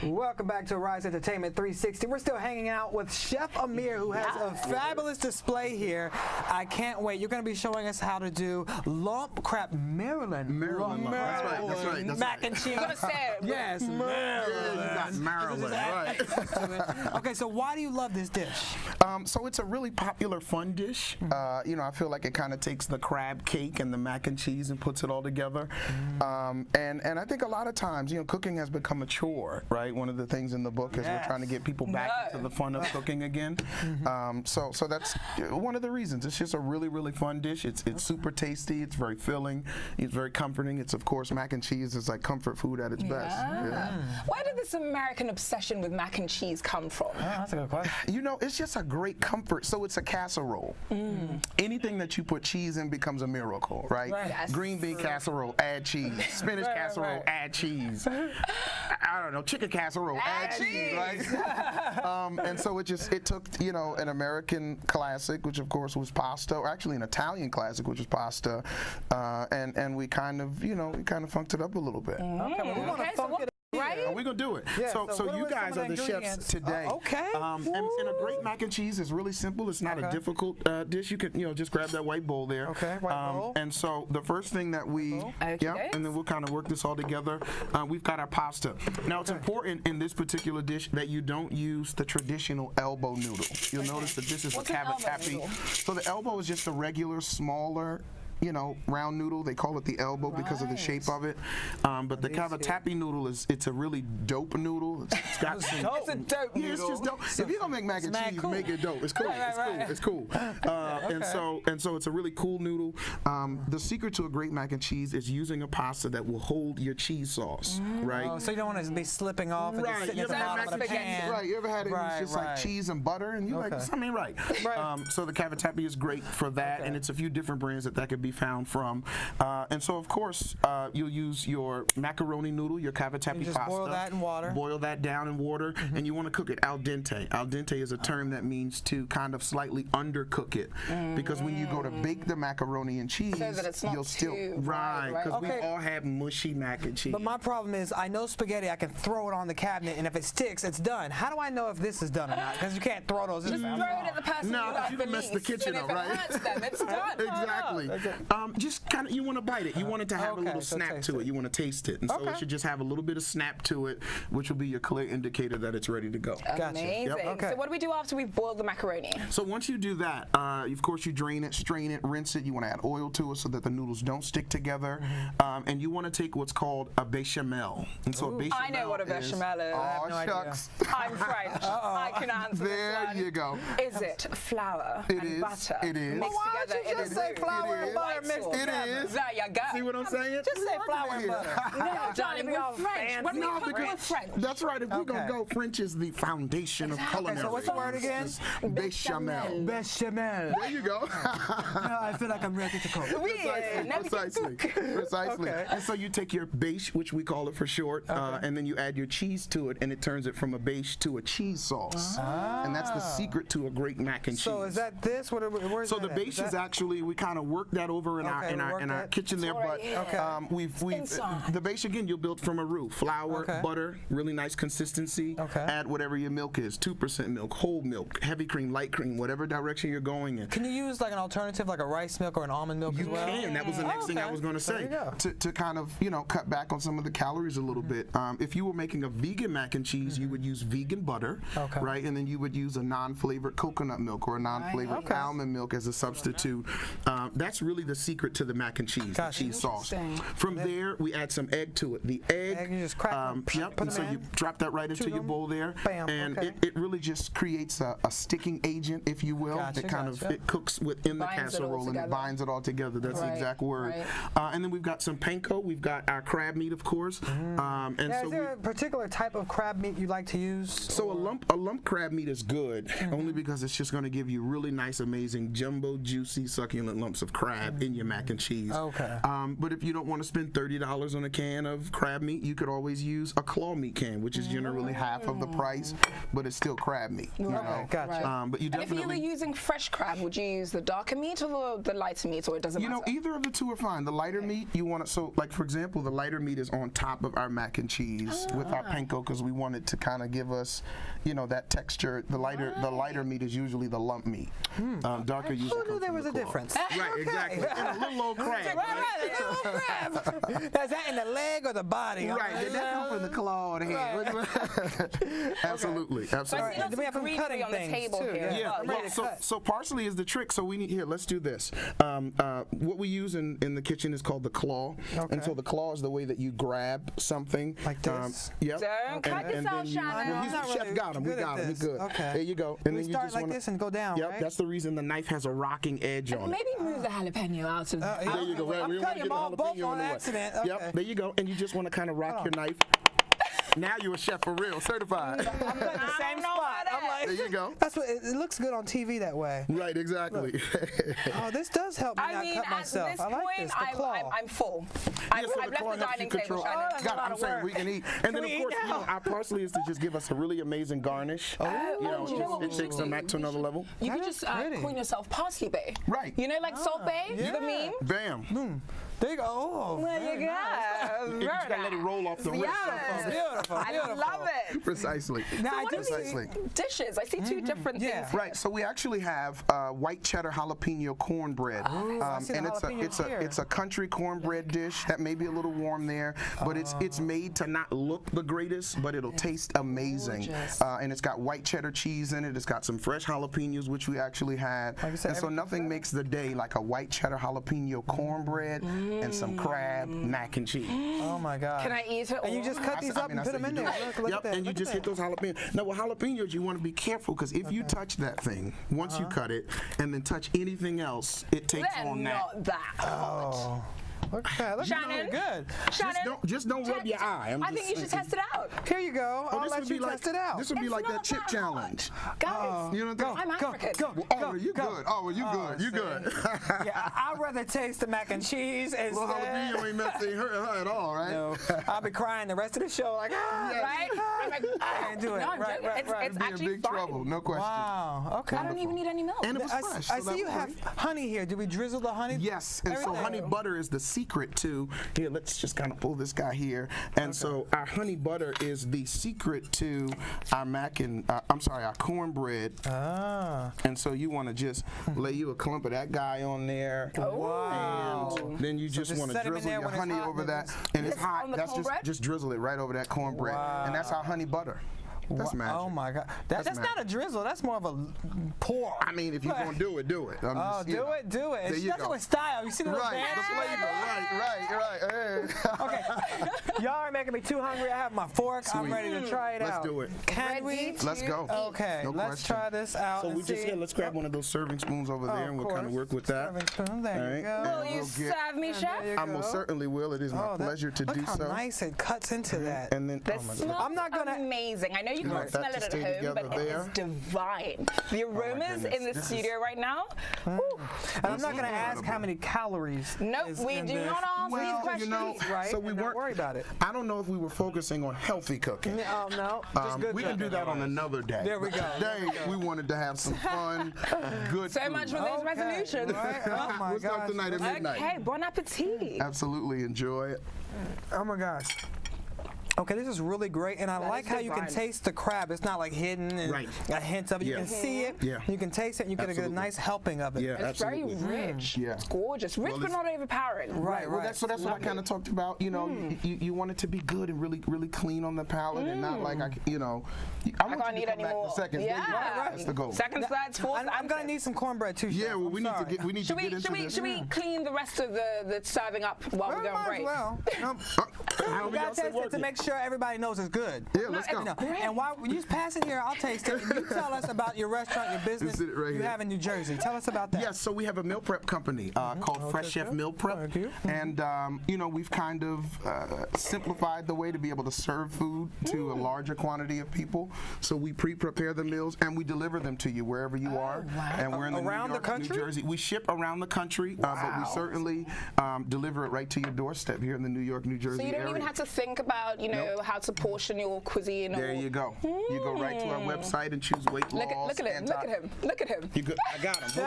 Welcome back to Rise Entertainment 360. We're still hanging out with Chef Ameer, who has a fabulous display here. I can't wait. You're going to be showing us how to do lump crab Maryland. Maryland. That's right. Mac and cheese. You're going to say it. Yes, Maryland. Yeah, you got Maryland, right. Okay, so why do you love this dish? So it's a really popular, fun dish. You know, I feel like it kind of takes the crab cake and the mac and cheese and puts it all together. And I think a lot of times, you know, cooking has become a chore, right? One of the things in the book is we're trying to get people back into the fun of cooking again. So that's one of the reasons. It's just a really, really fun dish. It's super tasty. It's very filling. It's very comforting. It's, of course, mac and cheese is like comfort food at its best. Where did this American obsession with mac and cheese come from? That's a good question. You know, it's just a great comfort. So it's a casserole. Anything that you put cheese in becomes a miracle, right? Yes. Green bean casserole, add cheese. Spinach casserole, add cheese. I don't know, chicken casserole, add cheese, right? And so it took, you know, an American classic, which of course was pasta, or actually an Italian classic, which was pasta, and we kind of, you know, funked it up a little bit. Okay, well, we want to funk it up. Right? We're going to do it. Yeah, so you guys are the chefs today. Okay. And a great mac and cheese is really simple. It's not a difficult dish. You can, you know, just grab that white bowl there. Okay, white bowl. And so the first thing that we, and then we'll kind of work this all together. We've got our pasta. Now it's important in this particular dish that you don't use the traditional elbow noodle. You'll notice that this is a cavatappi. So the elbow is just a regular, smaller, you know, round noodle. They call it the elbow because of the shape of it. But the cavatappi noodle it's a really dope noodle. It's got some, it's a dope noodle. Yeah, it's just dope. If you're gonna make mac and cheese, make it dope. It's cool. It's cool. And so it's a really cool noodle. The secret to a great mac and cheese is using a pasta that will hold your cheese sauce, right? Oh, so you don't want to be slipping off and just sitting at the bottom of the pan. Right. You ever had it? It's just like cheese and butter, and you're like, something ain't right. So the cavatappi is great for that, and it's a few different brands that could be found from. And so, of course, you'll use your macaroni noodle, your cavatappi pasta. Boil that in water. Boil that down in water, and you want to cook it al dente. Al dente is a term that means to kind of slightly undercook it, because when you go to bake the macaroni and cheese, so that it's not you'll still because we all have mushy mac and cheese. But my problem is, I know spaghetti. I can throw it on the cabinet, and if it sticks, it's done. How do I know if this is done or not? Because you can't throw those. Just throw it at the person you can mess the kitchen up, right? If it hurts them, it's done. Exactly. Just kind of, you want to bite it. You want it to have a little snap to it. You want to taste it. And so it should just have a little bit of snap to it, which will be your clear indicator that it's ready to go. Amazing. So what do we do after we've boiled the macaroni? So once you do that, of course you drain it, strain it, rinse it. You want to add oil to it so that the noodles don't stick together. And you want to take what's called a bechamel. And so a bechamel I know what a bechamel is. Oh, shucks. I'm French. I can answer There this one. you go. Is it flour and butter It is. mixed Why together don't you just say flour and butter mixed together? It is. There you go. See what I'm saying? Just say flour and butter. No, darling, we're French. When we cook, we're French. That's right. If we're going to go, French is the foundation of culinary. So what's the word again? Bechamel. Bechamel. There you go. Now I feel like I'm ready to cook. Precisely. And so you take your beche, which we call it for short, and then you add your cheese to it, and it turns it from a beche to a cheese sauce. And that's the secret to a great mac and cheese. So is that this? Where's so the beche is actually, we kind of work that over in our kitchen there, but the beche again you'll build from a roux, flour, butter, really nice consistency. Add whatever your milk is, 2% milk, whole milk, heavy cream, light cream, whatever direction you're going in. Can you use like an alternative, like a rice milk or an almond milk as well? You can. That was the next thing I was going to say. To kind of, you know, cut back on some of the calories a little bit. If you were making a vegan mac and cheese, you would use vegan butter, right? And then you would use a non-flavored coconut milk or a non-flavored almond milk as a substitute. That's really the secret to the mac and cheese, the cheese sauce. From there, we add some egg to it. The egg, you just crack and so you drop that right into your bowl there, and it really just creates a sticking agent, if you will. It kind of it cooks within the casserole and it binds it all together. That's the exact word. And then we've got some panko. We've got our crab meat, of course. And is there a particular type of crab meat you like to use? So a lump crab meat is good, only because it's just going to give you really nice, amazing, jumbo, juicy, succulent lumps of crab. crab in your mac and cheese. Okay. But if you don't want to spend $30 on a can of crab meat, you could always use a claw meat can, which is generally half of the price, but it's still crab meat. You know? Gotcha. But you And if you were definitely. using fresh crab, would you use the darker meat or the lighter meat, or it doesn't matter? Either of the two are fine. The lighter meat, you want to, so like for example, the lighter meat is on top of our mac and cheese with our panko because we want it to kind of give us, that texture. The lighter meat is usually the lump meat. Darker usually Who comes knew there from was the a claw. difference? Right, exactly. And a little old crab. Right, a little crab. Is that in the leg or the body? Right, did that come from the claw or the head? Absolutely, So I absolutely. see lots Do we of have some greenery cutting on the things, table too? here. Yeah, I'm ready well, to cut. so parsley is the trick. So we need here. Let's do this. What we use in the kitchen is called the claw, and so the claw is the way that you grab something Like this? Yep. Don't cut yourself, Shannon. Well, he's I'm not the chef. really Got him. We good at got him. He's this. good. Okay. There you go. We And then you start just like wanna, this and go down, Yep. right? That's the reason the knife has a rocking edge on it. Maybe move the jalapeno out of There you go. Right. I'm We don't want cutting to get them all the both jalapeno on in the way. accident. Okay. Yep. There you go. And you just want to kind of rock your knife. Now you're a chef for real, certified. I'm cutting the same spot. I'm like, There you go. That's what it looks good on TV that way. Right, exactly. Oh, this does help me I not mean, cut at myself. this I like point, this. The claw. I'm full. I've So left claw the helps you dining table, control- Shannon. that's a Got it. lot I'm of saying work. we can eat. And Can then, we of eat course, now? our parsley is to just give us a really amazing garnish. do you know what It we takes the should mac to another level. You That could is just pretty. coin yourself Parsley Bay. Right. You know, like Salt Bay, yeah. the meme? Bam. There you go. Oh, There very you nice. go. You just gotta let it roll off the wrist. Yes. Beautiful, I beautiful. love it. Precisely. Now, So I what do are see. Precisely. these dishes? I see two different Yeah. things. Right, so we actually have white cheddar jalapeno cornbread, I see the and jalapeno here. it's a country cornbread dish that may be a little warm there, but it's made to not look the greatest, but it'll taste amazing. Gorgeous. And it's got white cheddar cheese in it. It's got some fresh jalapenos, which we actually had, Like you said, and so everything's nothing makes the day like a white cheddar jalapeno cornbread and some crab mac and cheese. Oh my God. Can I eat it all? And you just cut these up and put them in there. Look Yep, at that. and you look just at hit that. those jalapenos. Now with jalapenos, you want to be careful because if you touch that thing, once you cut it, and then touch anything else, it takes They're on that. not that hot. Oh. Look at that. Look Shannon? good. Shannon, Just don't rub your eye. I think you should test it out. Here you go. I'll this let would you be like test it out. this would be It's like not that chip that challenge. Guys, You know what I'm I'm African. Oh, you good? Oh, well, you good? You good? Yeah, I'd rather taste the mac and cheese instead. Little jalapeno ain't messing her at all, right? No, I'll be crying the rest of the show like, Right? I'm like, I can't do it. No, I'm Right, joking. right, right. It's Be in actually big fine. trouble, no question. Wow. Okay. I don't even need any milk. And it was fresh. I so see you that have was great. honey here. Do we drizzle the honey? Yes, and so Everything. honey butter is the secret to, here, let's just kind of pull this guy here. And so our honey butter is the secret to our our cornbread. Ah. And so you want to just lay you a clump of that guy on there. Wow. And then you just just want to set 'em in drizzle there your when it's honey hot, over then that. it's- And it's This hot. on the That's cornbread? just drizzle it right over that cornbread. And that's our honey butter. That's magic. Oh my God. That's That's not a drizzle. That's more of a pour. I mean, if you're going to do it, do it. I'm Oh, just, you know. do it. There And she you does it go. with style. You see the little Right, the dance? flavor. Right. Okay. Y'all are making me too hungry. I have my fork. I'm Sweet. ready to try it Let's out. do it. Can we? Let's go. Okay, No let's question. try this out. So and we just see. let's grab one of those serving spoons over there, and we'll kind of work with that. Serving spoon. There All you right. go. And Will you we'll get- serve me, chef? There you I most go. certainly will. It is my Oh, that- pleasure to look do how so. nice it cuts into that. And then, The oh my smell God. I'm not gonna- amazing. I know you You can't want smell that it to at stay home, together but it there? is divine. The aromas goodness. in the This studio right now. And I'm not going to ask how many calories. Nope, is we in do this. not ask these Well, questions. you know, Right? so we and not weren't worry about it. I don't know if we were focusing on healthy cooking. Oh no, just good. We can do cooking. that on another day. There we But go. Today, we wanted to have some fun, good So food. much for those Okay, resolutions. right? Oh my We'll start gosh. tonight at midnight. Okay, bon appetit. Absolutely enjoy it. Oh my gosh. Okay, this is really great, and I That like is how you can divine. taste the crab. It's not like hidden and Right. a hint of it. You Yeah. can see it. Yeah. You can taste it, and you get a Absolutely. good, nice helping of it. Yeah, It's absolutely. very rich. Yeah. It's gorgeous. Rich Well, but it's- not overpowering. Right, Well, right. that's what I kind of talked about. You know, you want it to be good and really, really clean on the palate, and not like I want I you can't to need come any back more. for seconds. Yeah. That's the goal. Seconds, thirds, fourths. I'm gonna need some cornbread too. Yeah, Chef. well, I'm we need to sorry. get Should we, into should we, this. should we clean the rest of the serving up while we go on Might as break? well. How we We gotta else at taste it work to make sure everybody knows it's good. Yeah, let's go. And while you just pass it here, I'll taste it. And you tell us about your restaurant, your business you have in New Jersey. Tell us about that. Yes, so we have a meal prep company called Fresh Chef Meal Prep. And, you know, we've kind of simplified the way to be able to serve food to a larger quantity of people. So we pre-prepare the meals and we deliver them to you wherever you are. And we're in around New York, New Jersey. We ship around the country, but we certainly deliver it right to your doorstep here in the New York, New Jersey area. So you don't even have to think about, you know, how to portion your cuisine. There you go. You go right to our website and choose weight loss. Look at him. Look at him. Look at him. You good? I got him.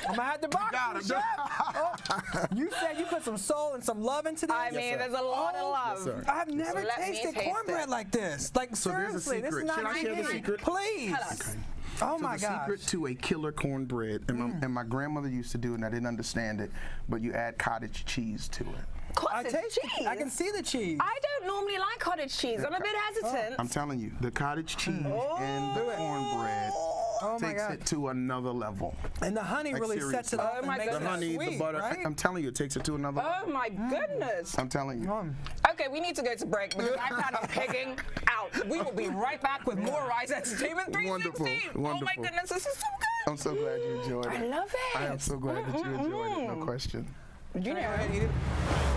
I'm gonna have to box you, Chef. Oh, you said you put some soul and some love into this. I mean, there's a lot of love. I've never tasted cornbread like this. Like, so seriously, there's a secret. This is not Should I share the secret? Please. Okay. Oh so my the gosh. secret to a killer cornbread, and my grandmother used to do it, and I didn't understand it, but you add cottage cheese to it. Cottage cheese? I can see the cheese. I don't normally like cottage cheese. I'm a bit hesitant. I'm telling you, the cottage cheese and the cornbread takes it to another level. And the honey really sets it up and makes it honey, sweet, the butter. right? I'm telling you, it takes it to another level. Oh my goodness. I'm telling you. Okay, we need to go to break because I'm kind of pigging out. We will be right back with more Rise Entertainment 360. Wonderful. Oh my goodness, this is so good. I'm so glad you enjoyed it. I love it. I am so glad that you enjoyed it, no question. You know.